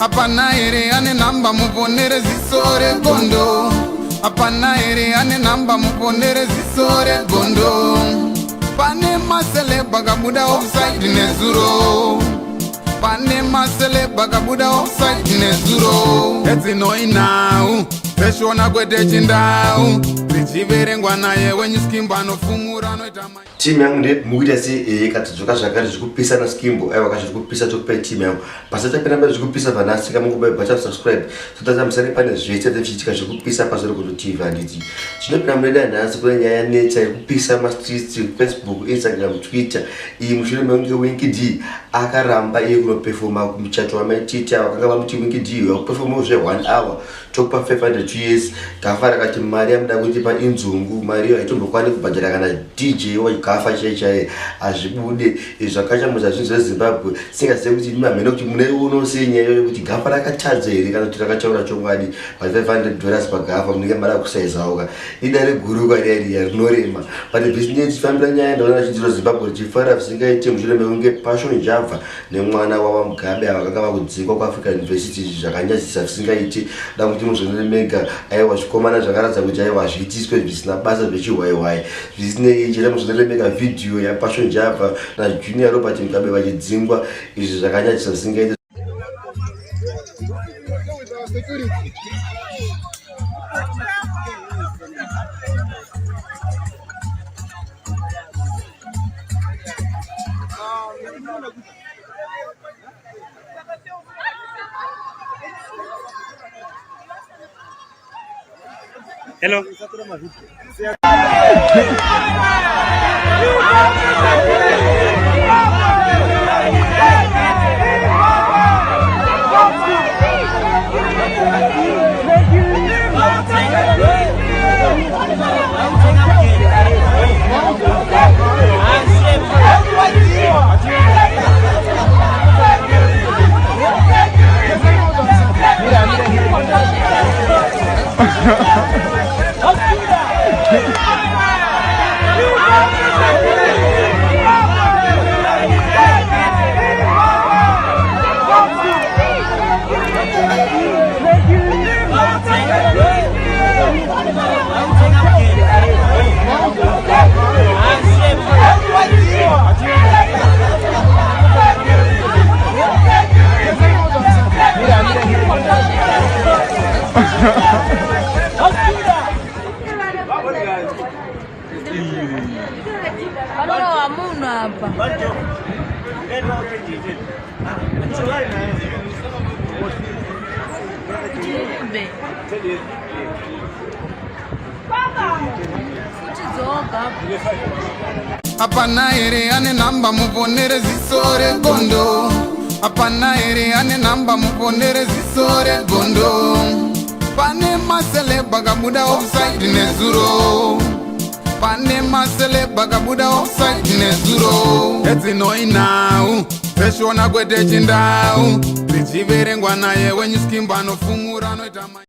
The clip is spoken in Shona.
Apana ere ane namba muponere zisore gondo. Apana ere ane namba muponere zisore gondo. Pane masele bagabuda offside nezuro. Pane masele bagabuda offside nezuro. Eti no inau. Pesho na kwete chindau. Zichiverengwa naye wenyu skimba no fumura no itama. Team yangu ndi muita si katidzoka zvakare zvekupisa na skimbo aiwa kazvirikupisa tokupa team yangu pasata pena mberi zvekupisa vanasi kama kubaibva subscribe totata musare pane zvese zvichiitika zvekupisa pasoro kuti TV handiti chinopira mureda nhasi kune nyaya neta yekupisa ma-streets Facebook Instagram Twitter iyi mushure mekunge Winky D akaramba iye kunoperforma kumuchato wamai Titi vakanga vamuti Winky D wakuperforma zve 1 hour tokupa 500 US gavhara kati mari yamuda kuti pa Inzungu mari haitombokwane kubhadhara kana DJ wakafa chaichaye azvibude zvakachamuza zvinhu zveZimbabwe singazive kuti mamhene kuti mune unosei nyaya yokuti gafa rakatadza here kana kuti rakataura chokwadi pa$500 pagafa munenge mari akusaizaoka idare guru kwariariya rinorema but business fambira nyaya ndaona chinziro Zimbabwe richifara zvisingaite mushure mekunge Passion Java nemwana waWamugabe vakanga vakudzingwa kuAfrica University zvakanyadzisa zvisingaite da kuti muzvonoremega aiwa zvikomana zvakaratidza kuti aiwa zviitiswe zvisina basa zvechiwaiwai zvisinei chete muzvonoremega video ya Passion Java na Junior Robert Mugabe vachidzingwa izvi zvakanyadzisa zvisingaite. Hello. Apana ere ane namba muponere zisore gondo. Apana ere ane namba muponere zisore gondo. Pane masele bagabuda offside nezuro. Pane masele bagabuda offside nezuro. Eti no inau. Pesho na kwete chindau. Zichiverengwa naye wenyu skimba no fumura no itama.